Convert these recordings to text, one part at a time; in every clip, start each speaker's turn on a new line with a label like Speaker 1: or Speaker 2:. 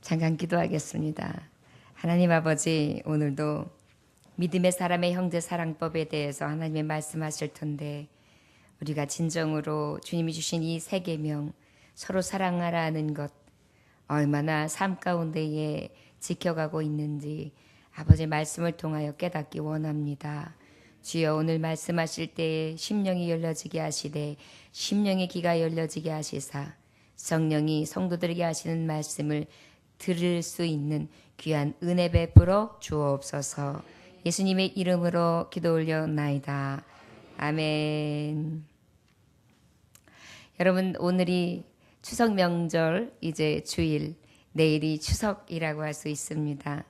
Speaker 1: 잠깐 기도하겠습니다. 하나님 아버지, 오늘도 믿음의 사람의 형제 사랑법에 대해서 하나님의 말씀하실 텐데 우리가 진정으로 주님이 주신 이 세 계명 서로 사랑하라는 것 얼마나 삶 가운데에 지켜가고 있는지 아버지 말씀을 통하여 깨닫기 원합니다. 주여, 오늘 말씀하실 때에 심령이 열려지게 하시되 심령의 귀가 열려지게 하시사 성령이 성도들에게 하시는 말씀을 들을 수 있는 귀한 은혜 베풀어 주옵소서. 예수님의 이름으로 기도 올려나이다. 아멘. 여러분, 오늘이 추석 명절 이제 주일, 내일이 추석이라고 할 수 있습니다.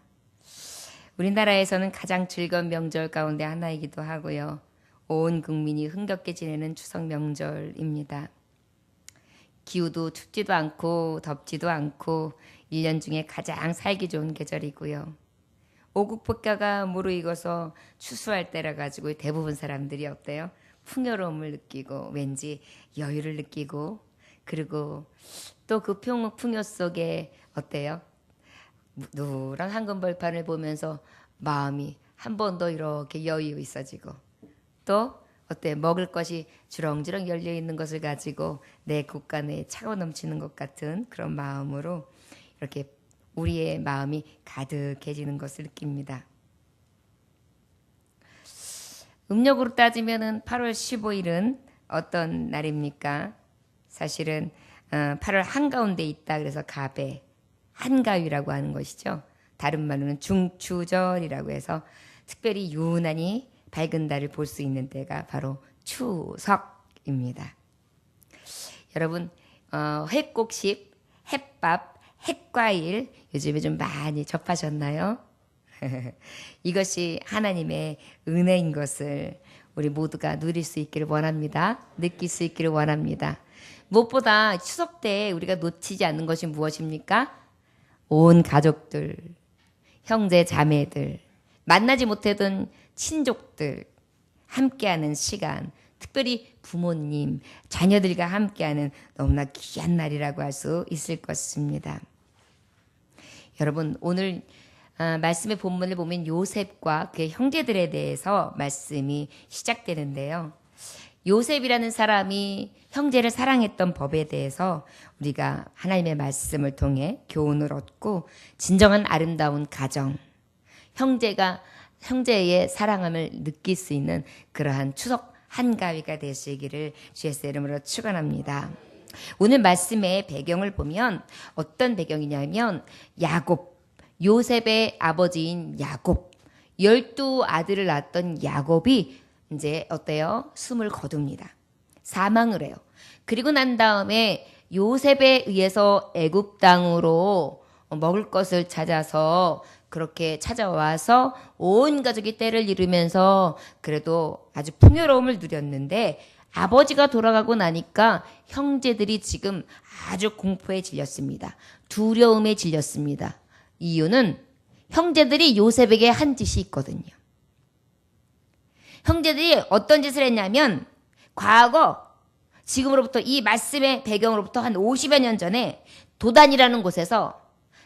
Speaker 1: 우리나라에서는 가장 즐거운 명절 가운데 하나이기도 하고요. 온 국민이 흥겹게 지내는 추석 명절입니다. 기후도 춥지도 않고 덥지도 않고 1년 중에 가장 살기 좋은 계절이고요. 오국폭격가 무르익어서 추수할 때라 가지고 대부분 사람들이 어때요? 풍요로움을 느끼고 왠지 여유를 느끼고, 그리고 또 그 풍요 속에 어때요? 노란 황금벌판을 보면서 마음이 한 번 더 이렇게 여유 있어지고, 또 어때? 먹을 것이 주렁주렁 열려 있는 것을 가지고 내 곳간에 차고 넘치는 것 같은 그런 마음으로 이렇게 우리의 마음이 가득해지는 것을 느낍니다. 음력으로 따지면은 8월 15일은 어떤 날입니까? 사실은 8월 한가운데 있다 그래서 가배, 한가위라고 하는 것이죠. 다른 말로는 중추절이라고 해서 특별히 유난히 밝은 달을 볼 수 있는 때가 바로 추석입니다. 여러분, 횟곡식, 햇밥, 햇과일 요즘에 좀 많이 접하셨나요? 이것이 하나님의 은혜인 것을 우리 모두가 누릴 수 있기를 원합니다. 느낄 수 있기를 원합니다. 무엇보다 추석 때 우리가 놓치지 않는 것이 무엇입니까? 온 가족들, 형제 자매들, 만나지 못했던 친족들 함께하는 시간, 특별히 부모님, 자녀들과 함께하는 너무나 귀한 날이라고 할 수 있을 것입니다. 여러분, 오늘 말씀의 본문을 보면 요셉과 그의 형제들에 대해서 말씀이 시작되는데요. 요셉이라는 사람이 형제를 사랑했던 법에 대해서 우리가 하나님의 말씀을 통해 교훈을 얻고 진정한 아름다운 가정, 형제의 사랑함을 느낄 수 있는 그러한 추석 한가위가 되시기를 주의 이름으로 축원합니다. 오늘 말씀의 배경을 보면 어떤 배경이냐면 요셉의 아버지인 야곱, 12아들을 낳았던 야곱이 이제 어때요? 숨을 거둡니다. 사망을 해요. 그리고 난 다음에 요셉에 의해서 애굽 땅으로 먹을 것을 찾아서 그렇게 찾아와서 온 가족이 때를 이루면서 그래도 아주 풍요로움을 누렸는데, 아버지가 돌아가고 나니까 형제들이 지금 아주 공포에 질렸습니다. 두려움에 질렸습니다. 이유는 형제들이 요셉에게 한 짓이 있거든요. 형제들이 어떤 짓을 했냐면, 과거 지금으로부터 이 말씀의 배경으로부터 한 50여 년 전에 도단이라는 곳에서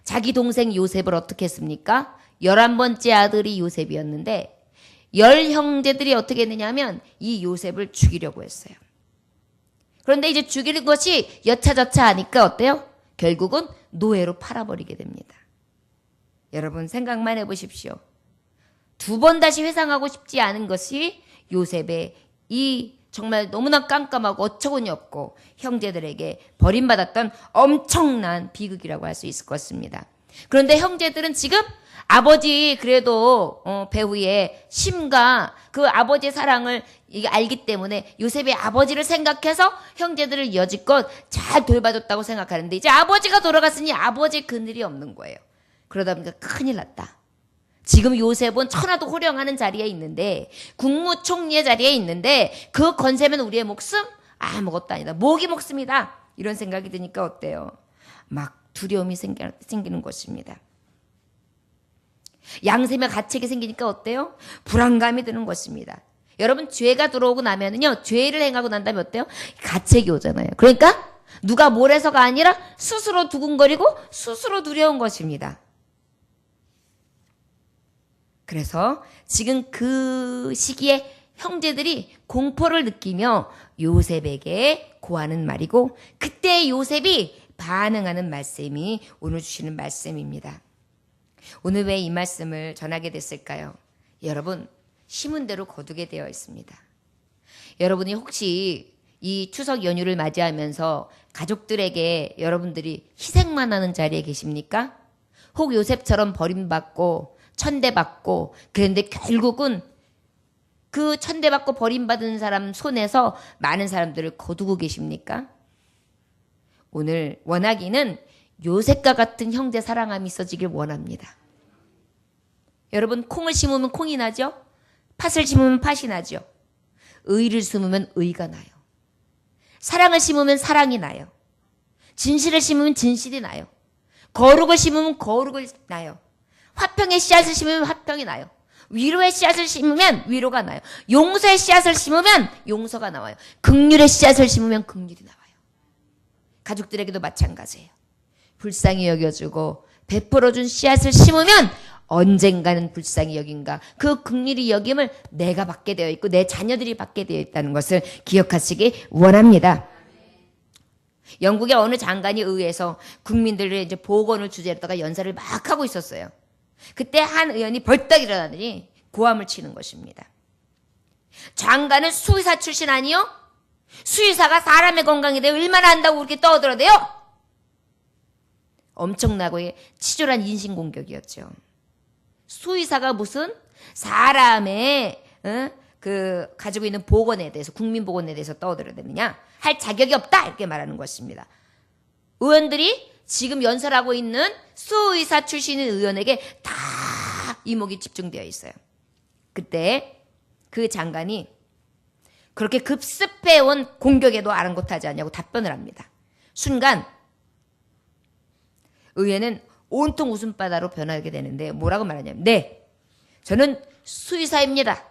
Speaker 1: 자기 동생 요셉을 어떻게 했습니까? 11번째 아들이 요셉이었는데 10형제들이 어떻게 했느냐면 이 요셉을 죽이려고 했어요. 그런데 이제 죽이는 것이 여차저차 하니까 어때요? 결국은 노예로 팔아버리게 됩니다. 여러분, 생각만 해보십시오. 2번 다시 회상하고 싶지 않은 것이 요셉의 이 정말 너무나 깜깜하고 어처구니 없고 형제들에게 버림받았던 엄청난 비극이라고 할 수 있을 것 같습니다. 그런데 형제들은 지금 아버지 그래도 배후에 심과 그 아버지의 사랑을 알기 때문에 요셉의 아버지를 생각해서 형제들을 여지껏 잘 돌봐줬다고 생각하는데, 이제 아버지가 돌아갔으니 아버지의 그늘이 없는 거예요. 그러다 보니까 큰일 났다. 지금 요셉은 천하도 호령하는 자리에 있는데, 국무총리의 자리에 있는데 그 건세면 우리의 목숨? 아무것도 아니다. 목이 목숨이다. 이런 생각이 드니까 어때요? 막 두려움이 생기는 것입니다. 양심의 가책이 생기니까 어때요? 불안감이 드는 것입니다. 여러분, 죄가 들어오고 나면은요, 죄를 행하고 난 다음에 어때요? 가책이 오잖아요. 그러니까 누가 뭐래서가 아니라 스스로 두근거리고 스스로 두려운 것입니다. 그래서 지금 그 시기에 형제들이 공포를 느끼며 요셉에게 고하는 말이고, 그때 요셉이 반응하는 말씀이 오늘 주시는 말씀입니다. 오늘 왜 이 말씀을 전하게 됐을까요? 여러분, 심은 대로 거두게 되어 있습니다. 여러분이 혹시 이 추석 연휴를 맞이하면서 가족들에게 여러분들이 희생만 하는 자리에 계십니까? 혹 요셉처럼 버림받고 천대받고, 그런데 결국은 그 천대받고 버림받은 사람 손에서 많은 사람들을 거두고 계십니까? 오늘 원하기는 요셉과 같은 형제 사랑함이 있어지길 원합니다. 여러분, 콩을 심으면 콩이 나죠? 팥을 심으면 팥이 나죠? 의를 심으면 의가 나요. 사랑을 심으면 사랑이 나요. 진실을 심으면 진실이 나요. 거룩을 심으면 거룩을 나요. 화평의 씨앗을 심으면 화평이 나요. 위로의 씨앗을 심으면 위로가 나요. 용서의 씨앗을 심으면 용서가 나와요. 긍휼의 씨앗을 심으면 긍휼이 나와요. 가족들에게도 마찬가지예요. 불쌍히 여겨주고 베풀어준 씨앗을 심으면 언젠가는 불쌍히 여긴가, 그 긍휼히 여김을 내가 받게 되어 있고 내 자녀들이 받게 되어 있다는 것을 기억하시기 원합니다. 영국의 어느 장관이 의회에서 국민들의 이제 보건을 주제로다가 연설을 막 하고 있었어요. 그때 한 의원이 벌떡 일어나더니 고함을 치는 것입니다. 장관은 수의사 출신 아니요? 수의사가 사람의 건강에 대해 얼마나 안다고 그렇게 떠들어대요? 엄청나고 치졸한 인신공격이었죠. 수의사가 무슨 사람의 그 가지고 있는 보건에 대해서, 국민 보건에 대해서 떠들어대느냐? 할 자격이 없다, 이렇게 말하는 것입니다. 의원들이 지금 연설하고 있는 수의사 출신의 의원에게 다 이목이 집중되어 있어요. 그때 그 장관이 그렇게 급습해온 공격에도 아랑곳하지 않냐고 답변을 합니다. 순간 의회는 온통 웃음바다로 변하게 되는데, 뭐라고 말하냐면, 네, 저는 수의사입니다.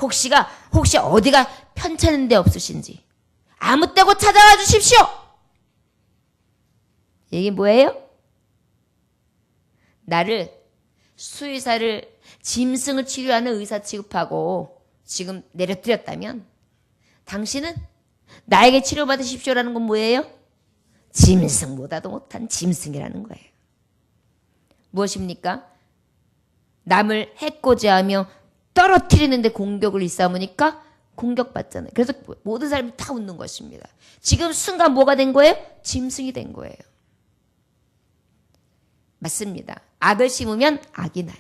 Speaker 1: 혹시 어디가 편찮은 데 없으신지 아무 때고 찾아와 주십시오. 이게 뭐예요? 나를, 수의사를 짐승을 치료하는 의사 취급하고 지금 내려뜨렸다면 당신은 나에게 치료받으십시오라는 건 뭐예요? 짐승보다도 못한 짐승이라는 거예요. 무엇입니까? 남을 해코지하며 떨어뜨리는데 공격을 일삼으니까 공격받잖아요. 그래서 모든 사람이 다 웃는 것입니다. 지금 순간 뭐가 된 거예요? 짐승이 된 거예요. 맞습니다. 악을 심으면 악이 나요.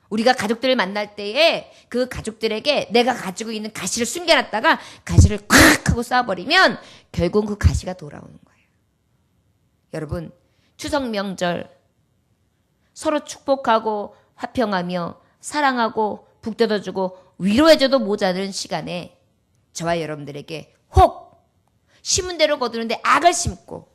Speaker 1: 우리가 가족들을 만날 때에 그 가족들에게 내가 가지고 있는 가시를 숨겨놨다가 가시를 콱 하고 쏴버리면 결국 그 가시가 돌아오는 거예요. 여러분, 추석 명절 서로 축복하고 화평하며 사랑하고 북돋아주고 위로해줘도 모자른 시간에 저와 여러분들에게 혹 심은 대로 거두는데 악을 심고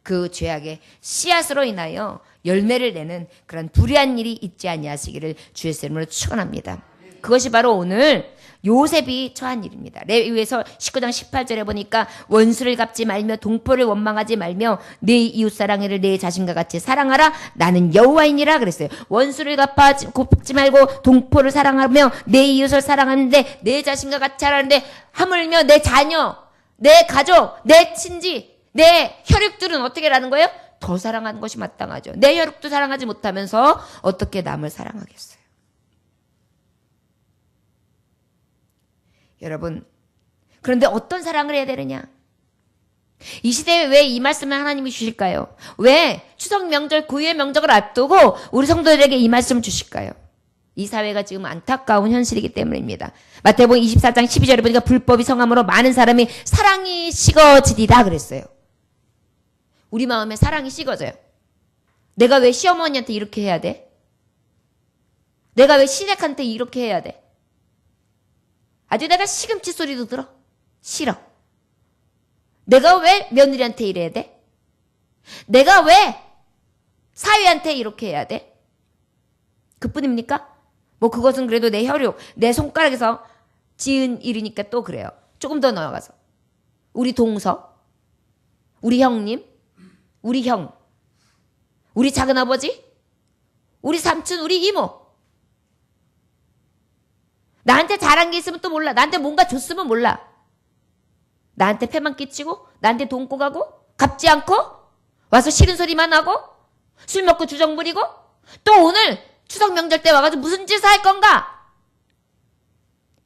Speaker 1: 그 죄악의 씨앗으로 인하여 열매를 내는 그런 불의한 일이 있지 아니하시기를 주의 이름으로 축원합니다. 그것이 바로 오늘 요셉이 처한 일입니다. 레위기서 19장 18절에 보니까 원수를 갚지 말며 동포를 원망하지 말며 네 이웃 사랑을 내 자신과 같이 사랑하라. 나는 여호와이니라 그랬어요. 원수를 갚지 말고 동포를 사랑하며 내 이웃을 사랑하는데 내 자신과 같이 하라는데, 하물며 내 자녀, 내 가족, 내 친지, 내 혈육들은 어떻게 라는 거예요? 더 사랑하는 것이 마땅하죠. 내 혈육도 사랑하지 못하면서 어떻게 남을 사랑하겠어요? 여러분, 그런데 어떤 사랑을 해야 되느냐? 이 시대에 왜 이 말씀을 하나님이 주실까요? 왜 추석 명절, 고유의 명절을 앞두고 우리 성도들에게 이 말씀을 주실까요? 이 사회가 지금 안타까운 현실이기 때문입니다. 마태복음 24장 12절에 보니까 불법이 성함으로 많은 사람이 사랑이 식어지리라 그랬어요. 우리 마음에 사랑이 식어져요. 내가 왜 시어머니한테 이렇게 해야 돼? 내가 왜 시댁한테 이렇게 해야 돼? 아주 내가 시금치 소리도 들어. 싫어. 내가 왜 며느리한테 이래야 돼? 내가 왜 사위한테 이렇게 해야 돼? 그뿐입니까? 뭐 그것은 그래도 내 혈육, 내 손가락에서 지은 일이니까 또 그래요. 조금 더 나아가서 우리 동서, 우리 형님, 우리 형, 우리 작은아버지, 우리 삼촌, 우리 이모. 나한테 잘한 게 있으면 또 몰라. 나한테 뭔가 줬으면 몰라. 나한테 패만 끼치고 나한테 돈 꼬가고 갚지 않고 와서 싫은 소리만 하고 술 먹고 주정 부리고 또 오늘 추석 명절 때 와가지고 무슨 짓을 할 건가?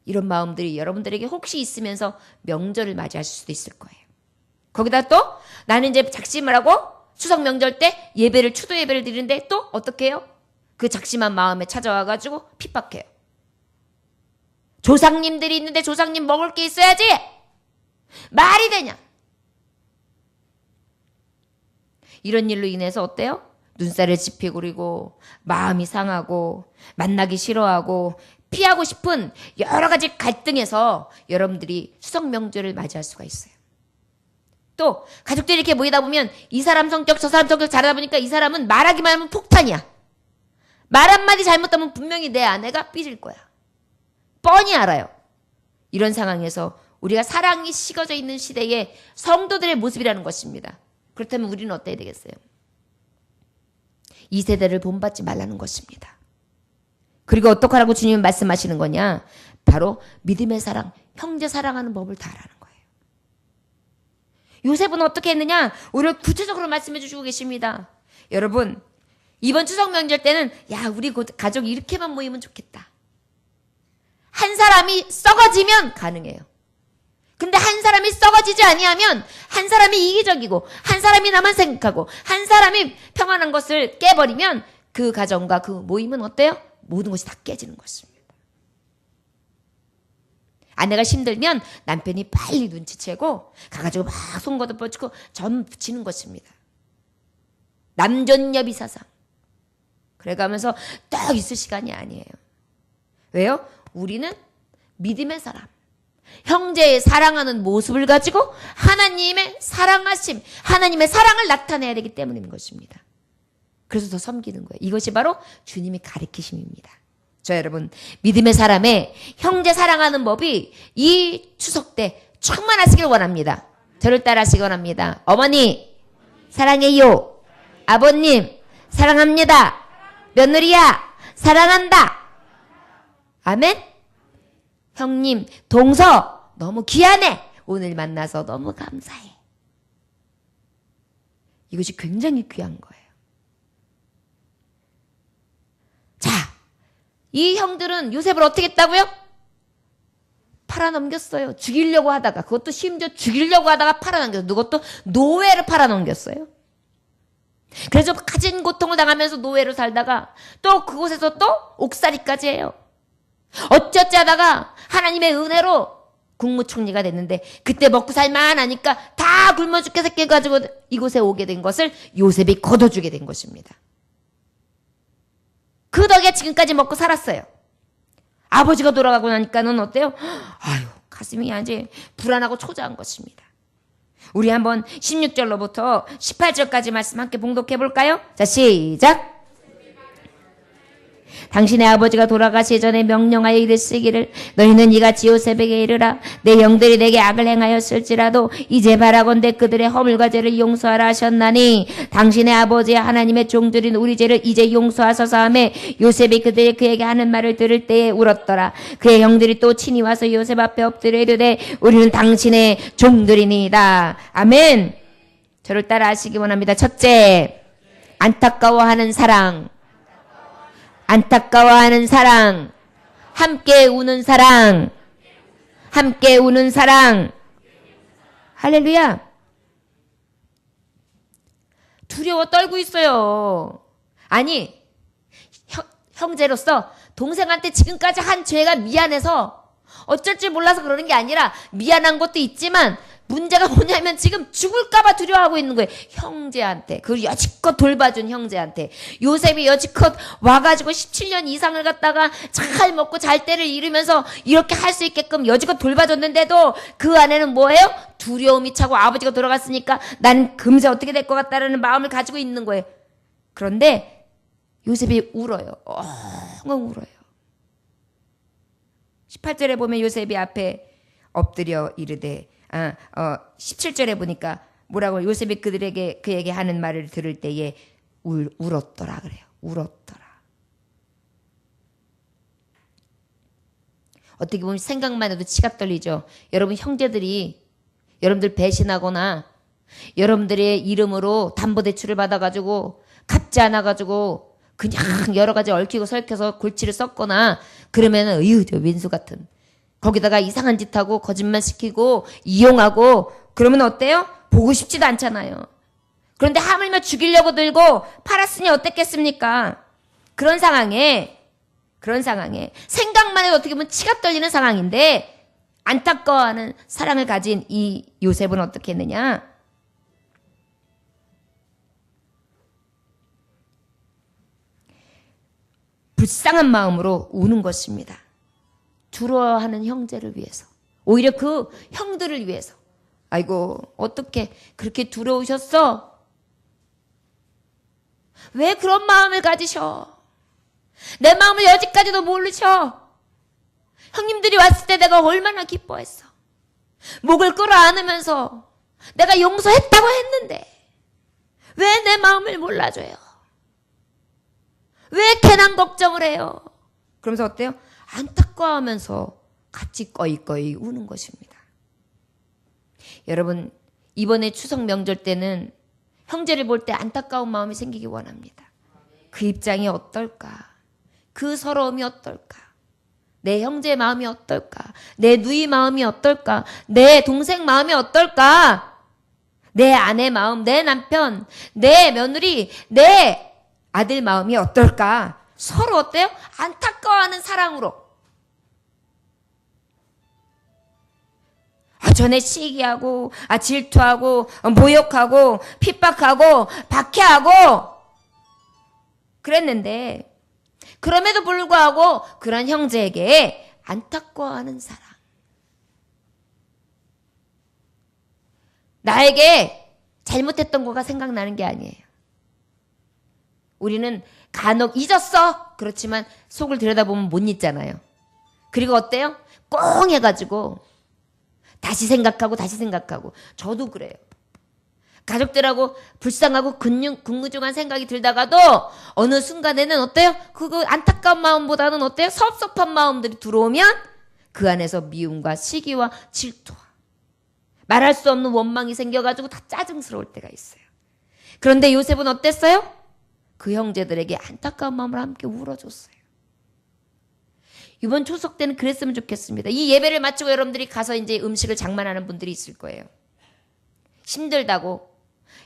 Speaker 1: 이런 마음들이 여러분들에게 혹시 있으면서 명절을 맞이하실 수도 있을 거예요. 거기다 또 나는 이제 작심을 하고 추석 명절 때 예배를 추도 예배를 드리는데 또 어떻게 해요? 그 작심한 마음에 찾아와가지고 핍박해요. 조상님들이 있는데 조상님 먹을 게 있어야지. 말이 되냐? 이런 일로 인해서 어때요? 눈살을 찌푸리고 마음이 상하고 만나기 싫어하고 피하고 싶은 여러 가지 갈등에서 여러분들이 추석 명절을 맞이할 수가 있어요. 또 가족들이 이렇게 모이다 보면 이 사람 성격 저 사람 성격 잘하다 보니까 이 사람은 말하기만 하면 폭탄이야. 말 한마디 잘못하면 분명히 내 아내가 삐질 거야. 뻔히 알아요. 이런 상황에서 우리가 사랑이 식어져 있는 시대에 성도들의 모습이라는 것입니다. 그렇다면 우리는 어때야 되겠어요? 이 세대를 본받지 말라는 것입니다. 그리고 어떡하라고 주님은 말씀하시는 거냐? 바로 믿음의 사랑, 형제 사랑하는 법을 다하라는 거예요. 요셉은 어떻게 했느냐? 오늘 구체적으로 말씀해 주시고 계십니다. 여러분, 이번 추석 명절 때는 야, 우리 가족 이렇게만 모이면 좋겠다. 한 사람이 썩어지면 가능해요. 근데 한 사람이 썩어지지 아니하면 한 사람이 이기적이고 한 사람이 나만 생각하고 한 사람이 평안한 것을 깨버리면 그 가정과 그 모임은 어때요? 모든 것이 다 깨지는 것입니다. 아내가 힘들면 남편이 빨리 눈치채고 가가지고 막 송거도 뻗치고 점 붙이는 것입니다. 남존여비 사상. 그래가면서 딱 있을 시간이 아니에요. 왜요? 우리는 믿음의 사람, 형제의 사랑하는 모습을 가지고 하나님의 사랑하심, 하나님의 사랑을 나타내야 되기 때문인 것입니다. 그래서 더 섬기는 거예요. 이것이 바로 주님이 가르치심입니다. 저 여러분, 믿음의 사람의 형제 사랑하는 법이 이 추석 때 충만하시길 원합니다. 저를 따라하시기 원합니다. 어머니 사랑해요. 아버님 사랑합니다. 며느리야 사랑한다. 아멘. 형님 동서 너무 귀하네. 오늘 만나서 너무 감사해. 이것이 굉장히 귀한 거예요. 자, 이 형들은 요셉을 어떻게 했다고요? 팔아넘겼어요. 죽이려고 하다가, 그것도 심지어 죽이려고 하다가 팔아넘겼어요. 그것도 노예를 팔아넘겼어요. 그래서 가진 고통을 당하면서 노예로 살다가 또 그곳에서 또 옥살이까지 해요. 어쩌지 하다가 하나님의 은혜로 국무총리가 됐는데 그때 먹고 살만하니까 다 굶어 죽게 새끼가지고 이곳에 오게 된 것을 요셉이 거둬주게 된 것입니다. 그 덕에 지금까지 먹고 살았어요. 아버지가 돌아가고 나니까는 어때요? 아유, 가슴이 아주 불안하고 초조한 것입니다. 우리 한번 16절로부터 18절까지 말씀 함께 봉독해 볼까요? 자, 시작! 당신의 아버지가 돌아가시기 전에 명령하여 이르시기를 너희는 이같이 요셉에게 이르라. 내 형들이 내게 악을 행하였을지라도 이제 바라건대 그들의 허물과 죄를 용서하라 하셨나니 당신의 아버지 하나님의 종들인 우리 죄를 이제 용서하소서 하며 요셉이 그들이 그에게 하는 말을 들을 때에 울었더라. 그의 형들이 또 친히 와서 요셉 앞에 엎드려 이르되 우리는 당신의 종들이니이다. 아멘. 저를 따라 하시기 원합니다. 첫째, 안타까워하는 사랑. 안타까워하는 사랑, 함께 우는 사랑, 함께 우는 사랑. 할렐루야. 두려워 떨고 있어요. 아니, 형제로서 동생한테 지금까지 한 죄가 미안해서 어쩔 줄 몰라서 그러는 게 아니라 미안한 것도 있지만 문제가 뭐냐면 지금 죽을까봐 두려워하고 있는 거예요. 형제한테. 그리고 여지껏 돌봐준 형제한테. 요셉이 여지껏 와가지고 17년 이상을 갖다가 잘 먹고 잘 때를 잃으면서 이렇게 할 수 있게끔 여지껏 돌봐줬는데도 그 안에는 뭐예요? 두려움이 차고 아버지가 돌아갔으니까 난 금세 어떻게 될 것 같다라는 마음을 가지고 있는 거예요. 그런데 요셉이 울어요. 엉엉 울어요. 18절에 보면 요셉이 앞에 엎드려 이르되 17절에 보니까 뭐라고 요셉이 그에게 하는 말을 들을 때에 울었더라 그래요. 울었더라. 어떻게 보면 생각만 해도 치가 떨리죠. 여러분 형제들이 여러분들 배신하거나 여러분들의 이름으로 담보대출을 받아가지고 갚지 않아가지고 그냥 여러 가지 얽히고 설켜서 골치를 썼거나 그러면은 저 민수 같은 거기다가 이상한 짓 하고 거짓말 시키고 이용하고 그러면 어때요? 보고 싶지도 않잖아요. 그런데 하물며 죽이려고 들고 팔았으니 어땠겠습니까? 그런 상황에 생각만 해도 어떻게 보면 치가 떨리는 상황인데 안타까워하는 사랑을 가진 이 요셉은 어떻게 했느냐? 불쌍한 마음으로 우는 것입니다. 두려워하는 형제를 위해서. 오히려 그 형들을 위해서. 아이고 어떻게 그렇게 두려우셨어? 왜 그런 마음을 가지셔? 내 마음을 여지까지도 모르셔. 형님들이 왔을 때 내가 얼마나 기뻐했어. 목을 끌어안으면서 내가 용서했다고 했는데 왜 내 마음을 몰라줘요? 왜 괜한 걱정을 해요? 그러면서 어때요? 안타까워하면서 같이 꺼이꺼이 우는 것입니다. 여러분 이번에 추석 명절 때는 형제를 볼 때 안타까운 마음이 생기기 원합니다. 그 입장이 어떨까? 그 서러움이 어떨까? 내 형제 마음이 어떨까? 내 누이 마음이 어떨까? 내 동생 마음이 어떨까? 내 아내 마음, 내 남편, 내 며느리, 내 아들 마음이 어떨까? 서로 어때요? 안타까워하는 사랑으로. 전에 시기하고, 질투하고, 모욕하고, 핍박하고, 박해하고, 그랬는데, 그럼에도 불구하고 그런 형제에게 안타까워하는 사랑. 나에게 잘못했던 거가 생각나는 게 아니에요. 우리는 간혹 잊었어. 그렇지만 속을 들여다보면 못 잊잖아요. 그리고 어때요? 꽁 해가지고 다시 생각하고 저도 그래요. 가족들하고 불쌍하고 궁금중한 생각이 들다가도 어느 순간에는 어때요? 그거 안타까운 마음보다는 어때요? 섭섭한 마음들이 들어오면 그 안에서 미움과 시기와 질투와 말할 수 없는 원망이 생겨가지고 다 짜증스러울 때가 있어요. 그런데 요셉은 어땠어요? 그 형제들에게 안타까운 마음을 함께 울어줬어요. 이번 추석 때는 그랬으면 좋겠습니다. 이 예배를 마치고 여러분들이 가서 이제 음식을 장만하는 분들이 있을 거예요. 힘들다고.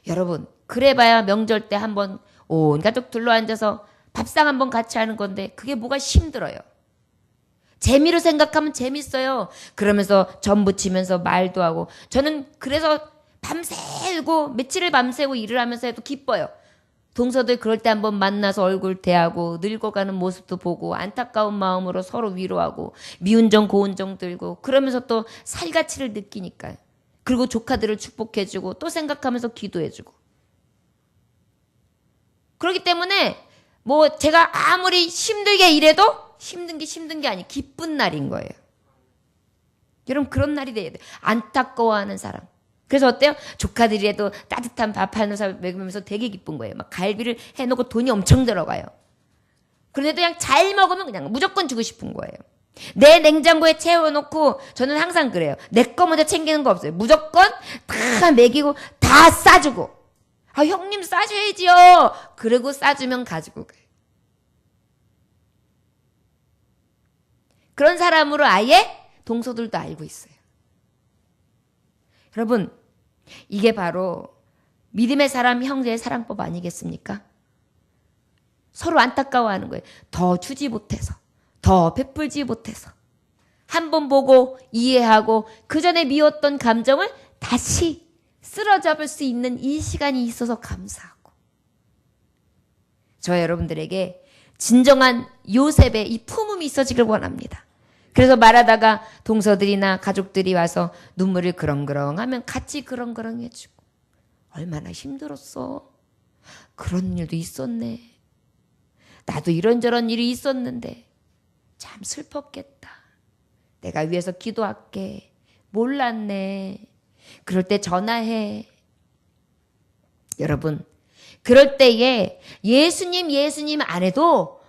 Speaker 1: 여러분, 그래봐야 명절 때 한번 온 가족 둘러앉아서 밥상 한번 같이 하는 건데 그게 뭐가 힘들어요. 재미로 생각하면 재밌어요. 그러면서 전 부치면서 말도 하고 저는 그래서 밤새고 며칠을 밤새고 일을 하면서 해도 기뻐요. 동서들 그럴 때 한번 만나서 얼굴 대하고 늙어가는 모습도 보고 안타까운 마음으로 서로 위로하고 미운 정 고운 정 들고 그러면서 또 살가치를 느끼니까요. 그리고 조카들을 축복해주고 또 생각하면서 기도해주고. 그렇기 때문에 뭐 제가 아무리 힘들게 일해도 힘든 게 아니 기쁜 날인 거예요. 여러분 그런 날이 돼야 돼요. 안타까워하는 사람. 그래서 어때요? 조카들이라도 따뜻한 밥 한 살 먹으면서 되게 기쁜 거예요. 막 갈비를 해놓고 돈이 엄청 들어가요. 그런데도 그냥 잘 먹으면 그냥 무조건 주고 싶은 거예요. 내 냉장고에 채워놓고 저는 항상 그래요. 내 거 먼저 챙기는 거 없어요. 무조건 다 먹이고 다 싸주고. 형님 싸줘야지요. 그리고 싸주면 가지고 가요. 그런 사람으로 아예 동서들도 알고 있어요. 여러분 이게 바로 믿음의 사람 형제의 사랑법 아니겠습니까? 서로 안타까워하는 거예요. 더 주지 못해서 더 베풀지 못해서 한 번 보고 이해하고 그 전에 미웠던 감정을 다시 쓰러잡을 수 있는 이 시간이 있어서 감사하고 저 여러분들에게 진정한 요셉의 이 품음이 있어지길 원합니다. 그래서 말하다가 동서들이나 가족들이 와서 눈물을 그렁그렁 하면 같이 그렁그렁 해주고 얼마나 힘들었어. 그런 일도 있었네. 나도 이런저런 일이 있었는데 참 슬펐겠다. 내가 위해서 기도할게. 몰랐네. 그럴 때 전화해. 여러분, 그럴 때에 예수님 안 해도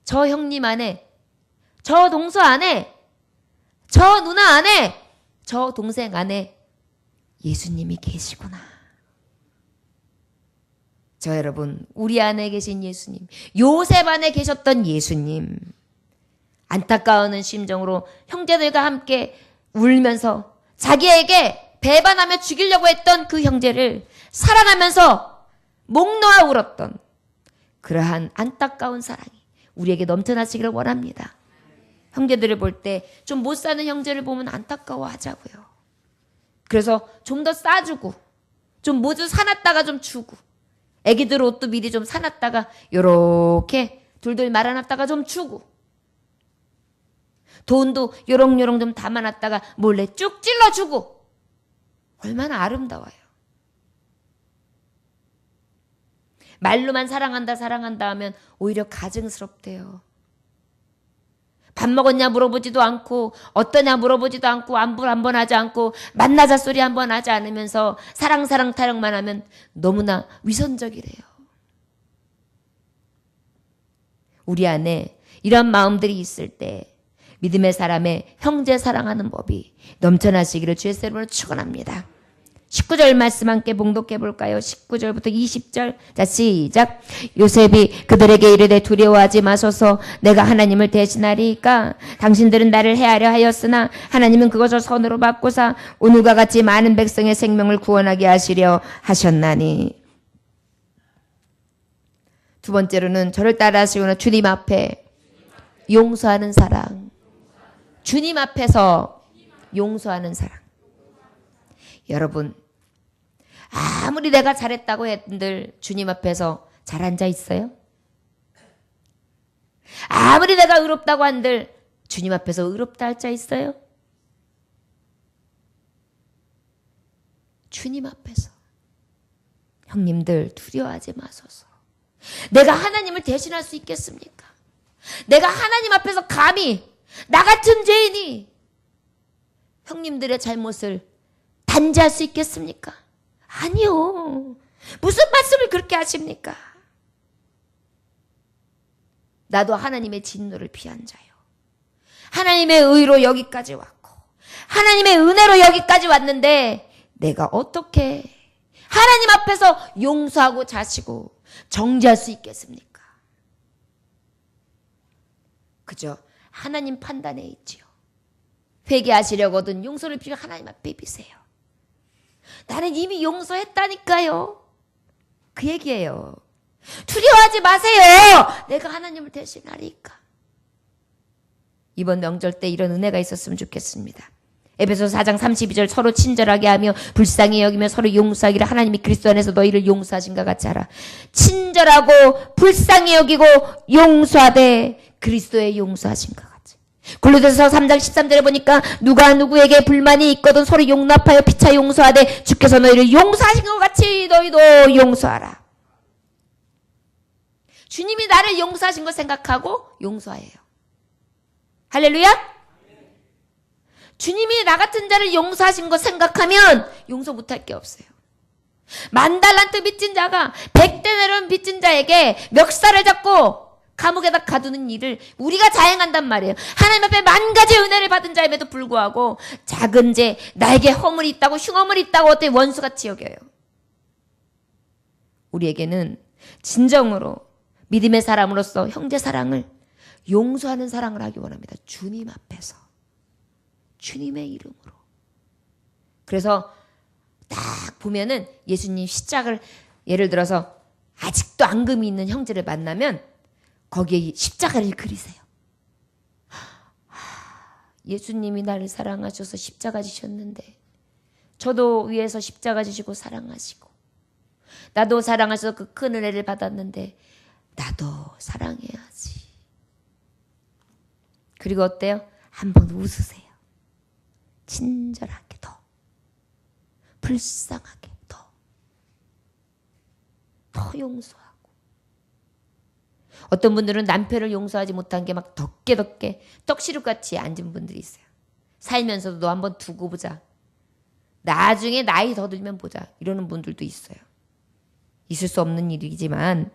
Speaker 1: 저 형님 안에, 저 동서 안에, 저 누나 안에, 저 동생 안에 예수님이 계시구나. 저 여러분, 우리 안에 계신 예수님, 요셉 안에 계셨던 예수님, 안타까운 심정으로 형제들과 함께 울면서 자기에게 배반하며 죽이려고 했던 그 형제를 사랑하면서 목 놓아 울었던 그러한 안타까운 사랑이 우리에게 넘쳐나시기를 원합니다. 형제들을 볼 때 좀 못 사는 형제를 보면 안타까워하자고요. 그래서 좀 더 싸주고, 좀 모두 사놨다가 좀 주고, 애기들 옷도 미리 좀 사놨다가 요렇게 둘둘 말아놨다가 좀 주고, 돈도 요렁요렁 좀 담아놨다가 몰래 쭉 찔러주고, 얼마나 아름다워요. 말로만 사랑한다 하면 오히려 가증스럽대요. 밥 먹었냐 물어보지도 않고, 어떠냐 물어보지도 않고, 안부 한번 하지 않고, 만나자 소리 한번 하지 않으면서 사랑 타령만 하면 너무나 위선적이래요. 우리 안에 이런 마음들이 있을 때 믿음의 사람의 형제 사랑하는 법이 넘쳐나시기를 주의 이름으로 축원합니다. 19절 말씀 함께 봉독해 볼까요? 19절부터 20절. 자, 시작. 요셉이 그들에게 이르되 두려워하지 마소서. 내가 하나님을 대신하리이까. 당신들은 나를 해하려 하였으나 하나님은 그것을 선으로 바꾸사 오늘과 같이 많은 백성의 생명을 구원하게 하시려 하셨나니. 두 번째로는 저를 따라하시거나 주님 앞에 용서하는 사랑. 주님 앞에서 용서하는 사랑. 여러분, 아무리 내가 잘했다고 했들 주님 앞에서 잘 앉아 있어요? 아무리 내가 의롭다고 한들 주님 앞에서 의롭다 할 자 있어요? 주님 앞에서. 형님들 두려워하지 마소서. 내가 하나님을 대신할 수 있겠습니까? 내가 하나님 앞에서 감히 나 같은 죄인이 형님들의 잘못을 단죄할 수 있겠습니까? 아니요. 무슨 말씀을 그렇게 하십니까? 나도 하나님의 진노를 피한 자요. 하나님의 의로 여기까지 왔고 하나님의 은혜로 여기까지 왔는데 내가 어떻게 하나님 앞에서 용서하고 자시고 정죄할 수 있겠습니까? 그저 하나님 판단에 있지요. 회개하시려거든 용서를 빌어 하나님 앞에 비세요. 나는 이미 용서했다니까요. 그 얘기예요. 두려워하지 마세요. 내가 하나님을 대신하리까. 이번 명절 때 이런 은혜가 있었으면 좋겠습니다. 에베소서 4장 32절 서로 친절하게 하며 불쌍히 여기며 서로 용서하기를 하나님이 그리스도 안에서 너희를 용서하신 것 같이 하라. 친절하고 불쌍히 여기고 용서하되 그리스도의 용서하신 것 같이. 골로새서 3장 13절에 보니까 누가 누구에게 불만이 있거든 서로 용납하여 피차 용서하되 주께서 너희를 용서하신 것 같이 너희도 용서하라. 주님이 나를 용서하신 걸 생각하고 용서해요. 할렐루야. 주님이 나 같은 자를 용서하신 거 생각하면 용서 못할 게 없어요. 10,000달란트 빚진 자가 100데나리온 빚진 자에게 멱살을 잡고 감옥에다 가두는 일을 우리가 자행한단 말이에요. 하나님 앞에 10,000가지 은혜를 받은 자임에도 불구하고 작은 죄, 나에게 허물이 있다고 흉허물이 있다고 어떻게 원수같이 여겨요. 우리에게는 진정으로 믿음의 사람으로서 형제 사랑을 용서하는 사랑을 하기 원합니다. 주님 앞에서. 주님의 이름으로. 그래서 딱 보면은 예수님 십자가를 예를 들어서 아직도 앙금이 있는 형제를 만나면 거기에 십자가를 그리세요. 예수님이 나를 사랑하셔서 십자가 지셨는데 저도 위에서 십자가 지시고 사랑하시고 나도 사랑하셔서 그 큰 은혜를 받았는데 나도 사랑해야지. 그리고 어때요? 한번 웃으세요. 친절하게 더 불쌍하게 더 용서하고. 어떤 분들은 남편을 용서하지 못한 게 막 덕게 떡시루같이 앉은 분들이 있어요. 살면서도 너 한번 두고 보자. 나중에 나이 더 들면 보자. 이러는 분들도 있어요. 있을 수 없는 일이지만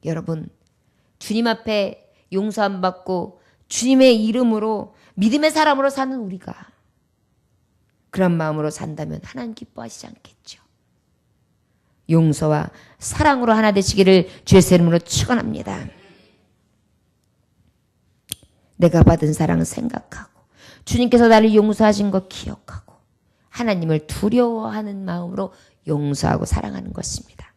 Speaker 1: 여러분 주님 앞에 용서 안 받고 주님의 이름으로 믿음의 사람으로 사는 우리가 그런 마음으로 산다면 하나님 기뻐하시지 않겠죠. 용서와 사랑으로 하나 되시기를 주의 이름으로 축원합니다. 내가 받은 사랑을 생각하고 주님께서 나를 용서하신 것 기억하고 하나님을 두려워하는 마음으로 용서하고 사랑하는 것입니다.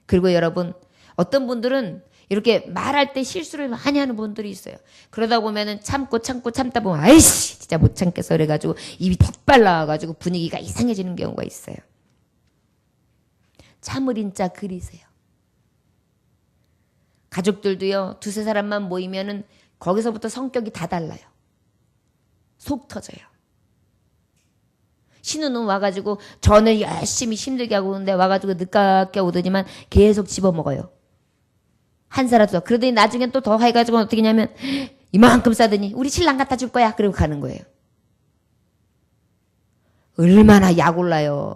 Speaker 1: 그리고 여러분 어떤 분들은 이렇게 말할 때 실수를 많이 하는 분들이 있어요. 그러다 보면은 참다 보면 아이씨 진짜 못 참겠어 그래가지고 입이 덧발 나와가지고 분위기가 이상해지는 경우가 있어요. 참을인 자 그리세요. 가족들도요 두세 사람만 모이면은 거기서부터 성격이 다 달라요. 속 터져요. 신우는 와가지고 전을 열심히 힘들게 하고 오는데 와가지고 늦게 오더니만 계속 집어먹어요. 한 살라도 더. 그러더니 나중엔 또 더 해가지고 어떻게 하냐면 이만큼 싸더니 우리 신랑 갖다 줄 거야. 그리고 가는 거예요. 얼마나 약올라요.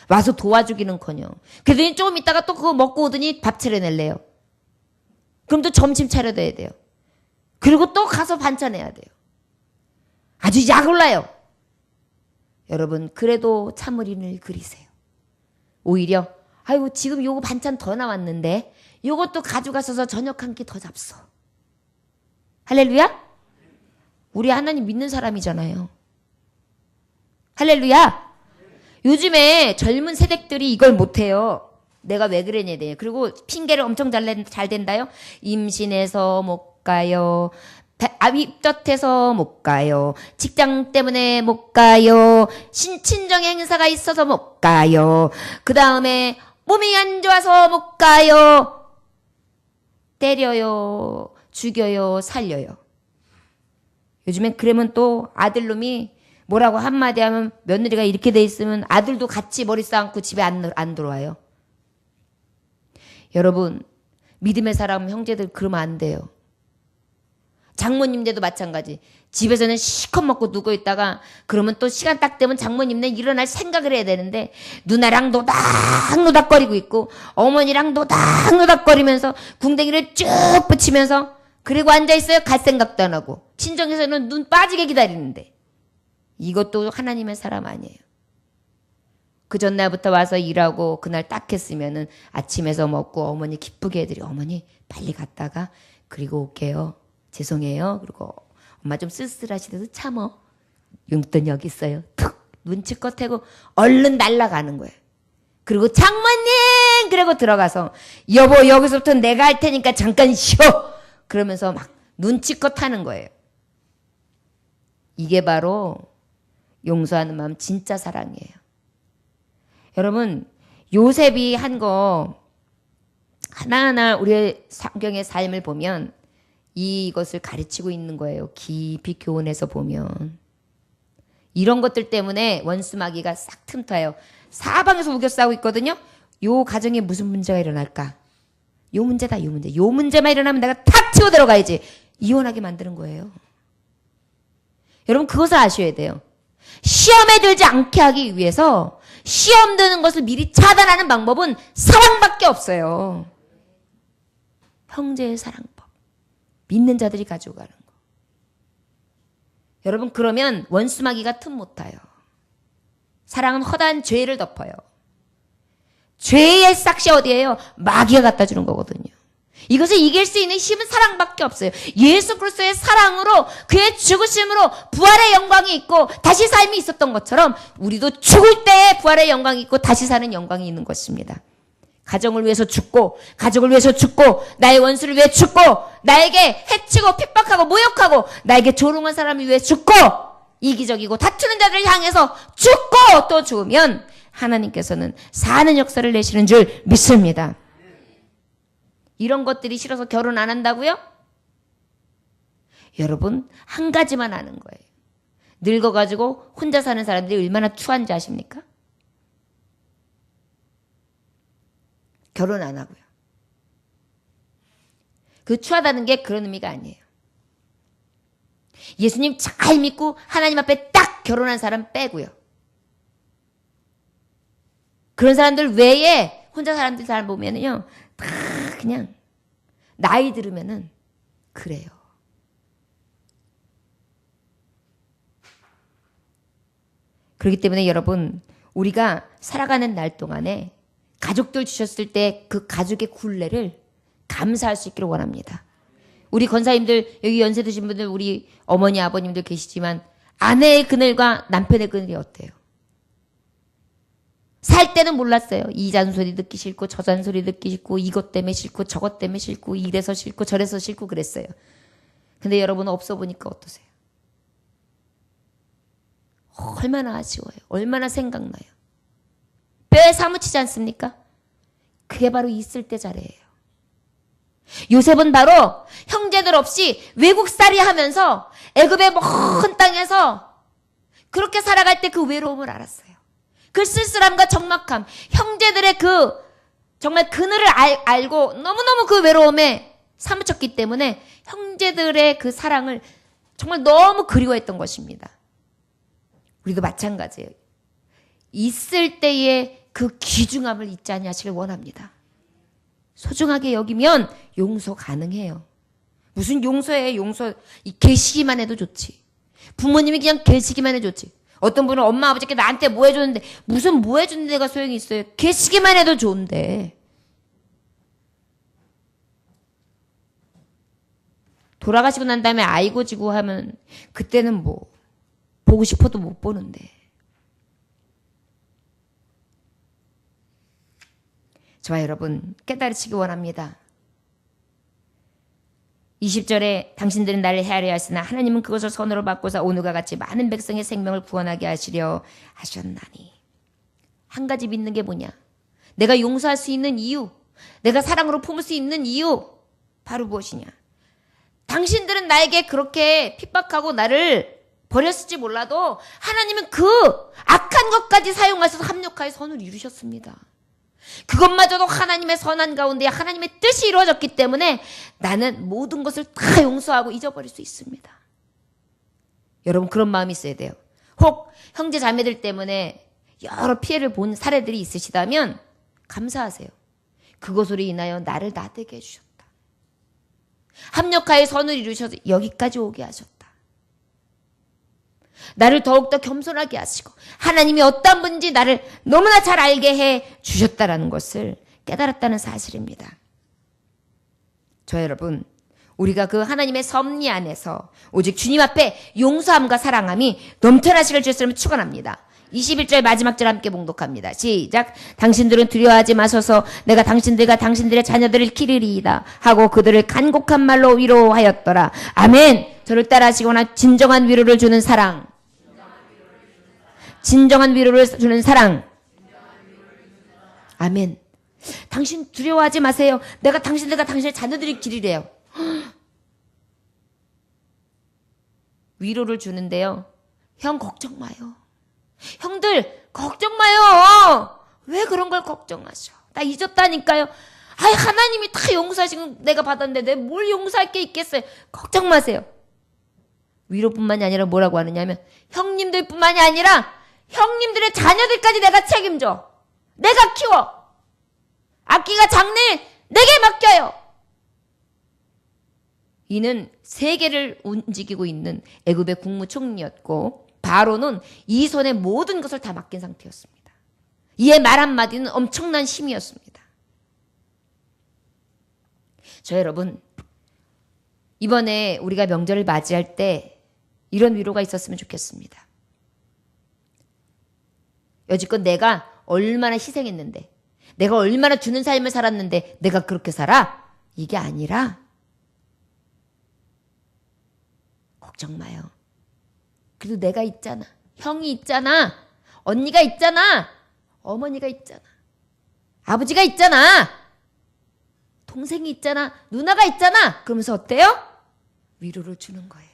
Speaker 1: 와서 도와주기는커녕. 그러더니 조금 있다가 또 그거 먹고 오더니 밥 차려낼래요. 그럼 또 점심 차려둬야 돼요. 그리고 또 가서 반찬해야 돼요. 아주 약올라요. 여러분 그래도 참을인을 그리세요. 오히려 아이고 지금 요거 반찬 더 나왔는데 요것도 가져가셔서 저녁 한 끼 더 잡숴. 할렐루야? 우리 하나님 믿는 사람이잖아요. 할렐루야? 요즘에 젊은 세대들이 이걸 못해요. 내가 왜 그러냐 돼요. 그리고 핑계를 엄청 잘 댄다요. 임신해서 못 가요. 입덧해서 못 가요. 직장 때문에 못 가요. 친정 행사가 있어서 못 가요. 그 다음에 몸이 안 좋아서 못 가요. 때려요. 죽여요. 살려요. 요즘엔 그러면 또 아들놈이 뭐라고 한마디 하면 며느리가 이렇게 돼 있으면 아들도 같이 머리 쌓고 집에 안 들어와요. 여러분 믿음의 사람 형제들 그러면 안 돼요. 장모님들도 마찬가지. 집에서는 실컷 먹고 누워 있다가 그러면 또 시간 딱 되면 장모님네 일어날 생각을 해야 되는데 누나랑 노닥노닥거리고 있고 어머니랑 노닥노닥거리면서 궁뎅이를 쭉 붙이면서 그리고 앉아있어요. 갈 생각도 안 하고 친정에서는 눈 빠지게 기다리는데 이것도 하나님의 사람 아니에요. 그 전날부터 와서 일하고 그날 딱 했으면은 아침에서 먹고 어머니 기쁘게 해드리 어머니 빨리 갔다가 그리고 올게요. 죄송해요. 그리고 엄마 좀 쓸쓸하시대도 참어. 용돈 여기 있어요. 툭 눈치껏 하고 얼른 날아가는 거예요. 그리고 장모님 그러고 들어가서 여보 여기서부터 내가 할 테니까 잠깐 쉬어. 그러면서 막 눈치껏 하는 거예요. 이게 바로 용서하는 마음 진짜 사랑이에요. 여러분 요셉이 한 거 하나하나 우리의 성경의 삶을 보면 이것을 가르치고 있는 거예요. 깊이 교훈해서 보면. 이런 것들 때문에 원수 마귀가 싹 틈타요. 사방에서 우겨 싸우고 있거든요. 요 가정에 무슨 문제가 일어날까? 요 문제다, 요 문제. 요 문제만 일어나면 내가 탁 치고 들어가야지. 이혼하게 만드는 거예요. 여러분 그것을 아셔야 돼요. 시험에 들지 않게 하기 위해서 시험 드는 것을 미리 차단하는 방법은 사랑밖에 없어요. 형제의 사랑법. 믿는 자들이 가지고 가는 거. 여러분 그러면 원수마귀가 틈 못 타요. 사랑은 허다한 죄를 덮어요. 죄의 싹시 어디예요? 마귀가 갖다 주는 거거든요. 이것을 이길 수 있는 힘은 사랑밖에 없어요. 예수 그리스도의 사랑으로 그의 죽으심으로 부활의 영광이 있고 다시 삶이 있었던 것처럼 우리도 죽을 때에 부활의 영광이 있고 다시 사는 영광이 있는 것입니다. 가정을 위해서 죽고 가족을 위해서 죽고 나의 원수를 위해 죽고 나에게 해치고 핍박하고 모욕하고 나에게 조롱한 사람을 위해 죽고 이기적이고 다투는 자들을 향해서 죽고 또 죽으면 하나님께서는 사는 역사를 내시는 줄 믿습니다. 이런 것들이 싫어서 결혼 안 한다고요? 여러분 한 가지만 아는 거예요. 늙어가지고 혼자 사는 사람들이 얼마나 추한지 아십니까? 결혼 안 하고요. 그 추하다는 게 그런 의미가 아니에요. 예수님 잘 믿고 하나님 앞에 딱 결혼한 사람 빼고요. 그런 사람들 외에 혼자 사람들 잘 보면은요, 다 그냥 나이 들으면은 그래요. 그렇기 때문에 여러분, 우리가 살아가는 날 동안에 가족들 주셨을 때 그 가족의 굴레를 감사할 수 있기를 원합니다. 우리 권사님들, 여기 연세 드신 분들, 우리 어머니, 아버님들 계시지만 아내의 그늘과 남편의 그늘이 어때요? 살 때는 몰랐어요. 이 잔소리 듣기 싫고 저 잔소리 듣기 싫고 이것 때문에 싫고 저것 때문에 싫고 이래서 싫고 저래서 싫고 그랬어요. 근데 여러분 없어 보니까 어떠세요? 얼마나 아쉬워요. 얼마나 생각나요. 뼈에 사무치지 않습니까? 그게 바로 있을 때 자리예요. 요셉은 바로 형제들 없이 외국살이 하면서 애굽의 먼 땅에서 그렇게 살아갈 때 그 외로움을 알았어요. 그 쓸쓸함과 적막함, 형제들의 그 정말 그늘을 알고 너무너무 그 외로움에 사무쳤기 때문에 형제들의 그 사랑을 정말 너무 그리워했던 것입니다. 우리도 마찬가지예요. 있을 때의 그 귀중함을 잊지 아니하시길 원합니다. 소중하게 여기면 용서 가능해요. 무슨 용서예요? 용서 계시기만 해도 좋지. 부모님이 그냥 계시기만 해도 좋지. 어떤 분은 엄마 아버지께 나한테 뭐 해줬는데 무슨 뭐 해주는 데가 소용이 있어요. 계시기만 해도 좋은데. 돌아가시고 난 다음에 아이고 지고 하면 그때는 뭐 보고 싶어도 못 보는데. 저와 여러분 깨달으시기 원합니다. 20절에 당신들은 나를 헤아려 하시나 하나님은 그것을 선으로 바꾸사 오늘과 같이 많은 백성의 생명을 구원하게 하시려 하셨나니. 한 가지 믿는 게 뭐냐? 내가 용서할 수 있는 이유, 내가 사랑으로 품을 수 있는 이유 바로 무엇이냐? 당신들은 나에게 그렇게 핍박하고 나를 버렸을지 몰라도 하나님은 그 악한 것까지 사용하셔서 합력하여 선을 이루셨습니다. 그것마저도 하나님의 선한 가운데 하나님의 뜻이 이루어졌기 때문에 나는 모든 것을 다 용서하고 잊어버릴 수 있습니다. 여러분 그런 마음이 있어야 돼요. 혹 형제 자매들 때문에 여러 피해를 본 사례들이 있으시다면 감사하세요. 그것으로 인하여 나를 나되게 해주셨다. 합력하여 선을 이루셔서 여기까지 오게 하셨다. 나를 더욱더 겸손하게 하시고 하나님이 어떤 분인지 나를 너무나 잘 알게 해 주셨다라는 것을 깨달았다는 사실입니다. 저 여러분, 우리가 그 하나님의 섭리 안에서 오직 주님 앞에 용서함과 사랑함이 넘쳐나시길 주님을 축원합니다. 21절 마지막 절 함께 봉독합니다. 시작. 당신들은 두려워하지 마소서 내가 당신들과 당신들의 자녀들을 기르리이다 하고 그들을 간곡한 말로 위로하였더라. 아멘. 저를 따라하시거나 진정한 위로를 주는 사랑. 진정한 위로를 주는 사랑. 아멘. 당신 두려워하지 마세요. 내가 당신들과 당신의 자녀들을 기르래요. 위로를 주는데요. 형 걱정 마요. 형들 걱정 마요. 왜 그런 걸 걱정하셔? 나 잊었다니까요. 아이 하나님이 다 용서하시고 내가 받았는데 내가 뭘 용서할 게 있겠어요. 걱정 마세요. 위로뿐만이 아니라 뭐라고 하느냐면 형님들뿐만이 아니라 형님들의 자녀들까지 내가 책임져. 내가 키워. 악기가 장래 내게 맡겨요. 이는 세계를 움직이고 있는 애굽의 국무총리였고 바로는 이 손에 모든 것을 다 맡긴 상태였습니다. 이의 말 한마디는 엄청난 힘이었습니다. 저 여러분, 이번에 우리가 명절을 맞이할 때 이런 위로가 있었으면 좋겠습니다. 여지껏 내가 얼마나 희생했는데, 내가 얼마나 주는 삶을 살았는데 내가 그렇게 살아? 이게 아니라 걱정 마요. 그래도 내가 있잖아. 형이 있잖아. 언니가 있잖아. 어머니가 있잖아. 아버지가 있잖아. 동생이 있잖아. 누나가 있잖아. 그러면서 어때요? 위로를 주는 거예요.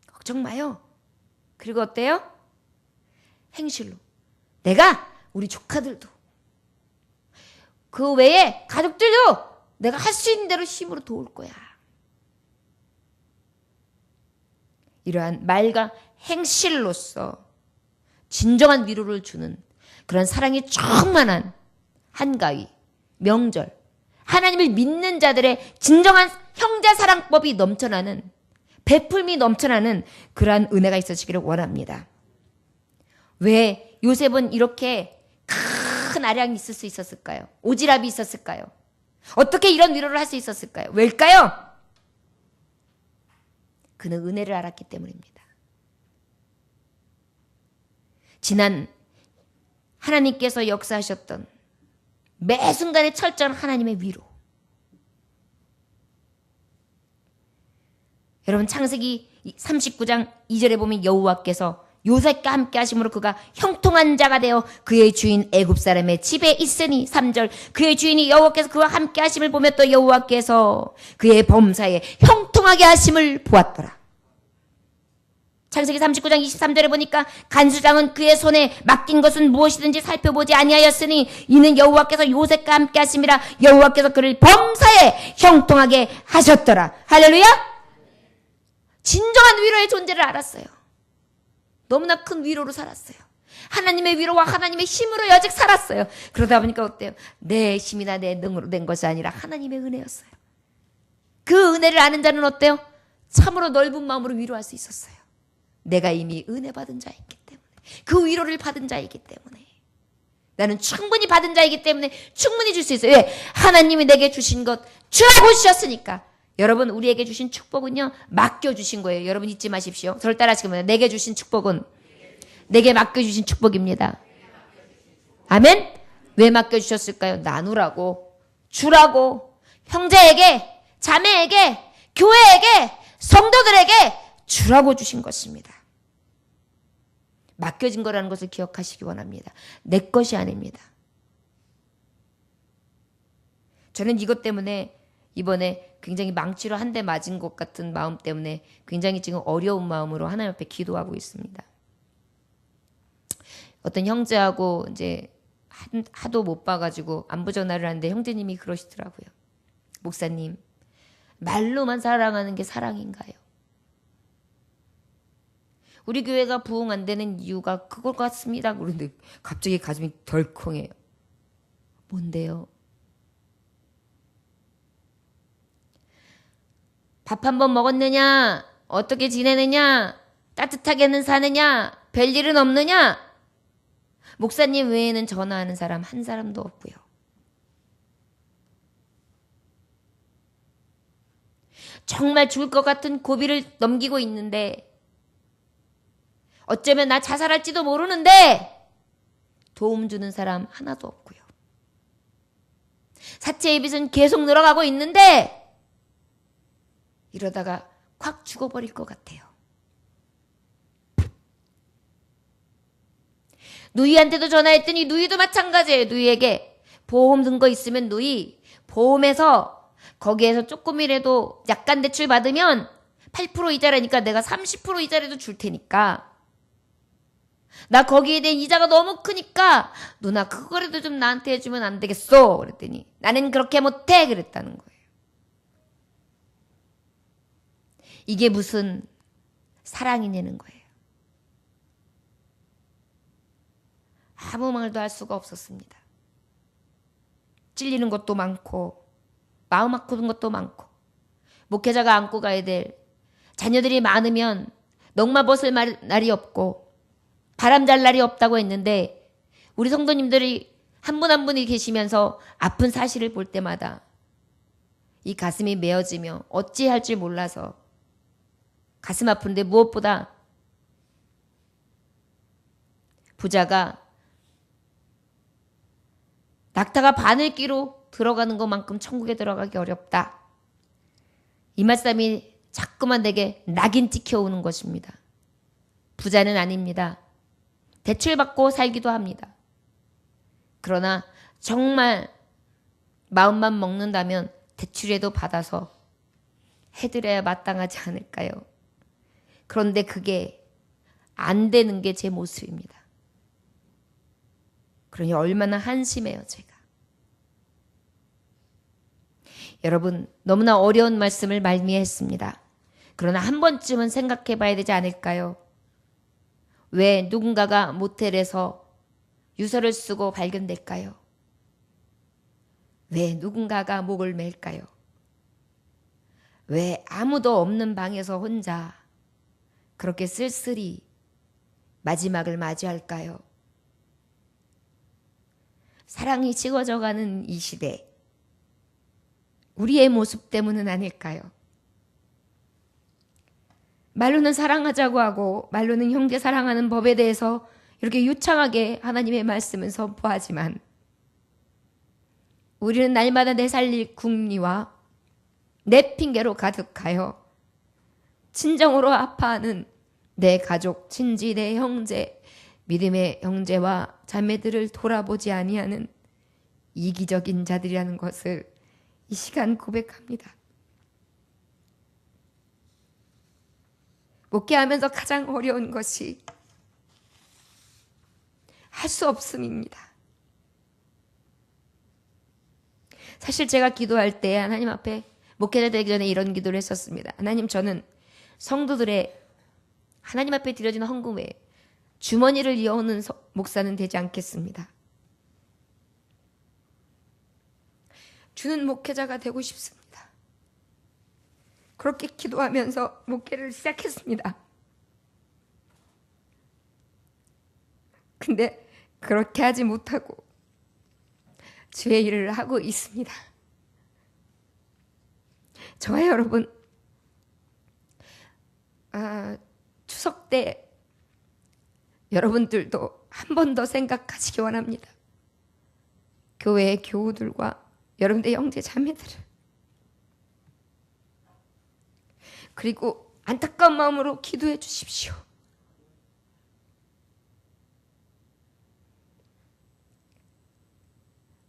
Speaker 1: 걱정 마요. 그리고 어때요? 행실로. 내가 우리 조카들도 그 외에 가족들도 내가 할 수 있는 대로 힘으로 도울 거야. 이러한 말과 행실로서 진정한 위로를 주는 그런 사랑이 충만한 한가위, 명절, 하나님을 믿는 자들의 진정한 형제 사랑법이 넘쳐나는, 베풀미 넘쳐나는 그러한 은혜가 있어지기를 원합니다. 왜 요셉은 이렇게 큰 아량이 있을 수 있었을까요? 오지랖이 있었을까요? 어떻게 이런 위로를 할 수 있었을까요? 왜일까요? 그는 은혜를 알았기 때문입니다. 지난 하나님께서 역사하셨던 매 순간에 철저한 하나님의 위로. 여러분 창세기 39장 2절에 보면 여호와께서 요셉과 함께 하심으로 그가 형통한 자가 되어 그의 주인 애굽 사람의 집에 있으니 3절 그의 주인이 여호와께서 그와 함께 하심을 보며 또 여호와께서 그의 범사에 형통하게 하심을 보았더라. 창세기 39장 23절에 보니까 간수장은 그의 손에 맡긴 것은 무엇이든지 살펴보지 아니하였으니 이는 여호와께서 요셉과 함께 하심이라 여호와께서 그를 범사에 형통하게 하셨더라. 할렐루야. 진정한 위로의 존재를 알았어요. 너무나 큰 위로로 살았어요. 하나님의 위로와 하나님의 힘으로 여직 살았어요. 그러다 보니까 어때요? 내 힘이나 내 능으로 된 것이 아니라 하나님의 은혜였어요. 그 은혜를 아는 자는 어때요? 참으로 넓은 마음으로 위로할 수 있었어요. 내가 이미 은혜 받은 자이기 때문에, 그 위로를 받은 자이기 때문에, 나는 충분히 받은 자이기 때문에 충분히 줄 수 있어요. 왜? 하나님이 내게 주신 것 주라고 주셨으니까. 여러분 우리에게 주신 축복은요 맡겨주신 거예요. 여러분 잊지 마십시오. 저를 따라하시면 내게 주신 축복은 내게 맡겨주신 축복입니다. 아멘? 왜 맡겨주셨을까요? 나누라고, 주라고, 형제에게, 자매에게, 교회에게, 성도들에게 주라고 주신 것입니다. 맡겨진 거라는 것을 기억하시기 원합니다. 내 것이 아닙니다. 저는 이것 때문에 이번에 굉장히 망치로 한 대 맞은 것 같은 마음 때문에 굉장히 지금 어려운 마음으로 하나님 앞에 기도하고 있습니다. 어떤 형제하고 이제 하도 못 봐가지고 안부 전화를 하는데 형제님이 그러시더라고요. 목사님, 말로만 사랑하는 게 사랑인가요? 우리 교회가 부흥 안 되는 이유가 그걸 같습니다. 그런데 갑자기 가슴이 덜컹해요. 뭔데요? 밥 한 번 먹었느냐? 어떻게 지내느냐? 따뜻하게는 사느냐? 별일은 없느냐? 목사님 외에는 전화하는 사람 한 사람도 없고요. 정말 죽을 것 같은 고비를 넘기고 있는데 어쩌면 나 자살할지도 모르는데 도움 주는 사람 하나도 없고요. 사채의 빚은 계속 늘어가고 있는데 이러다가 확 죽어버릴 것 같아요. 누이한테도 전화했더니 누이도 마찬가지예요. 누이에게 보험 든 거 있으면 누이 보험에서 거기에서 조금이라도 약간 대출 받으면 8% 이자라니까 내가 30% 이자라도 줄 테니까 나 거기에 대한 이자가 너무 크니까 누나 그거라도 좀 나한테 해주면 안 되겠어? 그랬더니 나는 그렇게 못해 그랬다는 거예요. 이게 무슨 사랑이냐는 거예요. 아무 말도 할 수가 없었습니다. 찔리는 것도 많고 마음 아픈 것도 많고 목회자가 안고 가야 될 자녀들이 많으면 넉마 벗을 날이 없고 바람 잘 날이 없다고 했는데 우리 성도님들이 한 분 한 분이 계시면서 아픈 사실을 볼 때마다 이 가슴이 메어지며 어찌할지 몰라서 가슴 아픈데 무엇보다 부자가 낙타가 바늘기로 들어가는 것만큼 천국에 들어가기 어렵다. 이 말씀이 자꾸만 내게 낙인 찍혀오는 것입니다. 부자는 아닙니다. 대출받고 살기도 합니다. 그러나 정말 마음만 먹는다면 대출에도 받아서 해드려야 마땅하지 않을까요? 그런데 그게 안 되는 게 제 모습입니다. 그러니 얼마나 한심해요, 제가. 여러분, 너무나 어려운 말씀을 말미했습니다. 그러나 한 번쯤은 생각해 봐야 되지 않을까요? 왜 누군가가 모텔에서 유서를 쓰고 발견될까요? 왜 누군가가 목을 맬까요? 왜 아무도 없는 방에서 혼자 그렇게 쓸쓸히 마지막을 맞이할까요? 사랑이 식어져가는 이 시대, 우리의 모습 때문은 아닐까요? 말로는 사랑하자고 하고 말로는 형제 사랑하는 법에 대해서 이렇게 유창하게 하나님의 말씀은 선포하지만 우리는 날마다 내 살릴 궁리와 내 핑계로 가득하여 친정으로 아파하는 내 가족, 친지, 내 형제, 믿음의 형제와 자매들을 돌아보지 아니하는 이기적인 자들이라는 것을 이 시간 고백합니다. 목회하면서 가장 어려운 것이 할 수 없음입니다. 사실 제가 기도할 때 하나님 앞에 목회자 되기 전에 이런 기도를 했었습니다. 하나님, 저는 성도들의 하나님 앞에 드려지는 헌금 외에 주머니를 이어오는 목사는 되지 않겠습니다. 주는 목회자가 되고 싶습니다. 그렇게 기도하면서 목회를 시작했습니다. 근데 그렇게 하지 못하고 주의 일을 하고 있습니다. 저와 여러분, 추석 때 여러분들도 한 번 더 생각하시기 원합니다. 교회의 교우들과 여러분들의 형제 자매들을, 그리고 안타까운 마음으로 기도해 주십시오.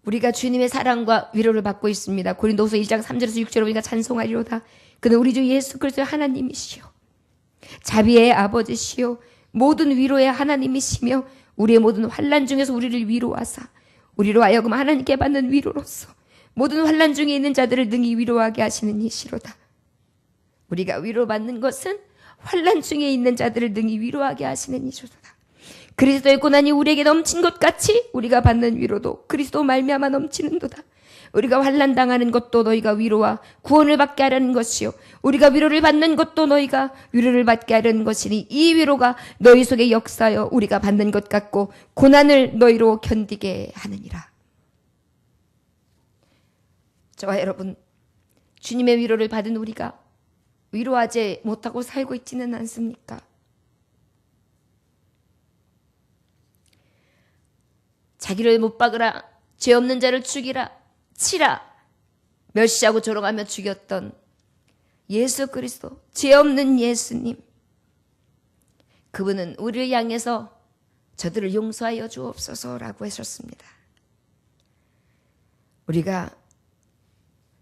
Speaker 1: 우리가 주님의 사랑과 위로를 받고 있습니다. 고린도후서 1장 3절에서 6절에 우리가 찬송하리로다. 그는 우리 주 예수 그리스도의 하나님이시요 자비의 아버지시요 모든 위로의 하나님이시며 우리의 모든 환난 중에서 우리를 위로하사 우리로 하여금 하나님께 받는 위로로서 모든 환난 중에 있는 자들을 능히 위로하게 하시는 이시로다. 우리가 위로받는 것은 환난 중에 있는 자들을 능히 위로하게 하시는 이시로다. 그리스도의 고난이 우리에게 넘친 것 같이 우리가 받는 위로도 그리스도 말미암아 넘치는도다. 우리가 환난 당하는 것도 너희가 위로와 구원을 받게 하려는 것이요 우리가 위로를 받는 것도 너희가 위로를 받게 하려는 것이니 이 위로가 너희 속에 역사하여 우리가 받는 것 같고 고난을 너희로 견디게 하느니라. 저와 여러분, 주님의 위로를 받은 우리가 위로하지 못하고 살고 있지는 않습니까? 자기를 못 박으라, 죄 없는 자를 죽이라, 치라, 멸시하고 조롱하며 죽였던 예수 그리스도, 죄 없는 예수님, 그분은 우리를 향해서 저들을 용서하여 주옵소서라고 하셨습니다. 우리가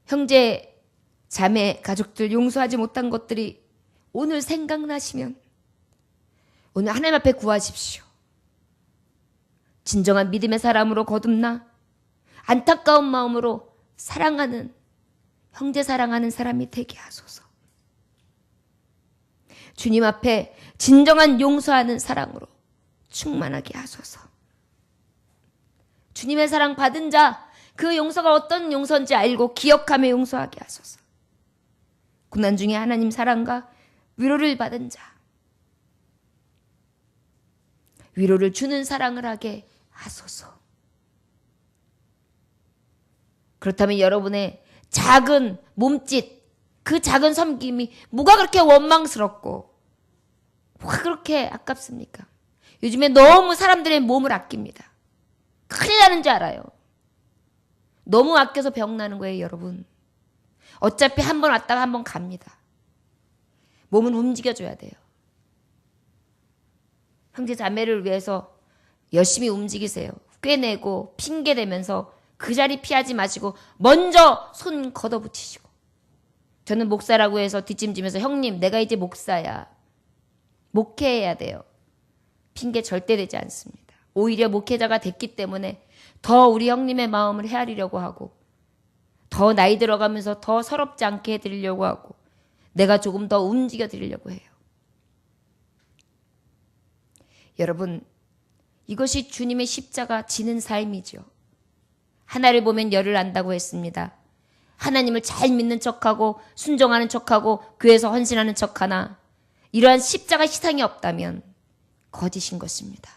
Speaker 1: 형제, 자매, 가족들 용서하지 못한 것들이 오늘 생각나시면 오늘 하나님 앞에 구하십시오. 진정한 믿음의 사람으로 거듭나 안타까운 마음으로 사랑하는, 형제 사랑하는 사람이 되게 하소서. 주님 앞에 진정한 용서하는 사랑으로 충만하게 하소서. 주님의 사랑 받은 자, 그 용서가 어떤 용서인지 알고 기억하며 용서하게 하소서. 고난 중에 하나님 사랑과 위로를 받은 자, 위로를 주는 사랑을 하게 하소서. 그렇다면 여러분의 작은 몸짓, 그 작은 섬김이 뭐가 그렇게 원망스럽고 뭐가 그렇게 아깝습니까? 요즘에 너무 사람들의 몸을 아낍니다. 큰일 나는 줄 알아요. 너무 아껴서 병 나는 거예요, 여러분. 어차피 한 번 왔다가 한 번 갑니다. 몸은 움직여줘야 돼요. 형제 자매를 위해서 열심히 움직이세요. 꿰내고 핑계대면서 그 자리 피하지 마시고 먼저 손 걷어붙이시고. 저는 목사라고 해서 뒷짐지면서 형님 내가 이제 목사야. 목회해야 돼요. 핑계 절대 되지 않습니다. 오히려 목회자가 됐기 때문에 더 우리 형님의 마음을 헤아리려고 하고 더 나이 들어가면서 더 서럽지 않게 해드리려고 하고 내가 조금 더 움직여 드리려고 해요. 여러분, 이것이 주님의 십자가 지는 삶이죠. 하나를 보면 열을 안다고 했습니다. 하나님을 잘 믿는 척하고 순종하는 척하고 교회에서 헌신하는 척하나 이러한 십자가 희생이 없다면 거짓인 것입니다.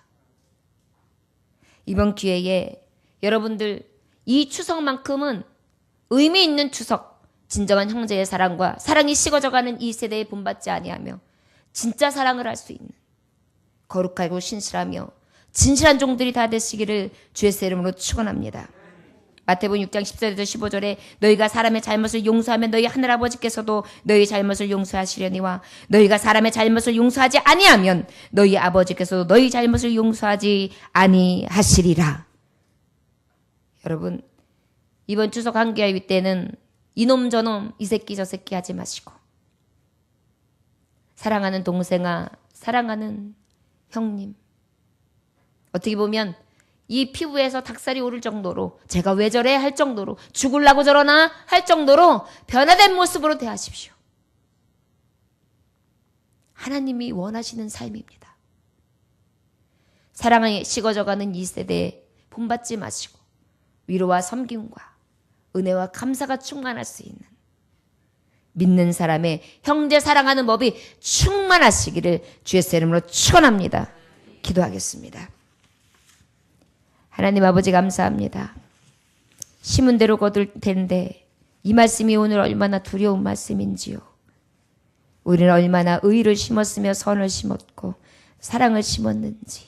Speaker 1: 이번 기회에 여러분들 이 추석만큼은 의미 있는 추석, 진정한 형제의 사랑과 사랑이 식어져가는 이 세대에 본받지 아니하며 진짜 사랑을 할 수 있는 거룩하고 신실하며 진실한 종들이 다 되시기를 주의 이름으로 축원합니다. 마태복음 6장 14절에서 15절에 너희가 사람의 잘못을 용서하면 너희 하늘아버지께서도 너희 잘못을 용서하시려니와 너희가 사람의 잘못을 용서하지 아니하면 너희 아버지께서도 너희 잘못을 용서하지 아니하시리라. 여러분, 이번 추석 한가위 때는 이놈 저놈 이 새끼 저 새끼 하지 마시고 사랑하는 동생아, 사랑하는 형님, 어떻게 보면 이 피부에서 닭살이 오를 정도로 제가 왜 저래 할 정도로 죽을라고 저러나 할 정도로 변화된 모습으로 대하십시오. 하나님이 원하시는 삶입니다. 사랑에 식어져가는 이 세대에 본받지 마시고 위로와 섬김과 은혜와 감사가 충만할 수 있는 믿는 사람의 형제 사랑하는 법이 충만하시기를 주의 이름으로 축원합니다. 기도하겠습니다. 하나님 아버지 감사합니다. 심은 대로 거둘 텐데 이 말씀이 오늘 얼마나 두려운 말씀인지요. 우리는 얼마나 의를 심었으며 선을 심었고 사랑을 심었는지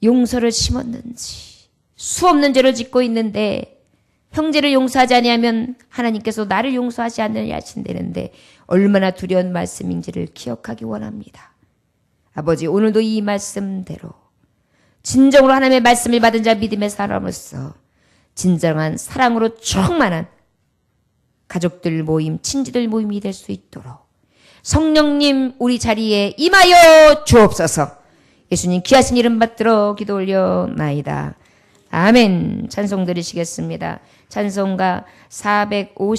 Speaker 1: 용서를 심었는지 수없는 죄를 짓고 있는데 형제를 용서하지 아니하면 하나님께서 나를 용서하지 않느냐 하신다는데 얼마나 두려운 말씀인지를 기억하기 원합니다. 아버지, 오늘도 이 말씀대로 진정으로 하나님의 말씀을 받은 자 믿음의 사람으로서 진정한 사랑으로 충만한 가족들 모임, 친지들 모임이 될 수 있도록 성령님 우리 자리에 임하여 주옵소서. 예수님 귀하신 이름 받들어 기도 올려나이다. 아멘. 찬송 드리시겠습니다. 찬송가 455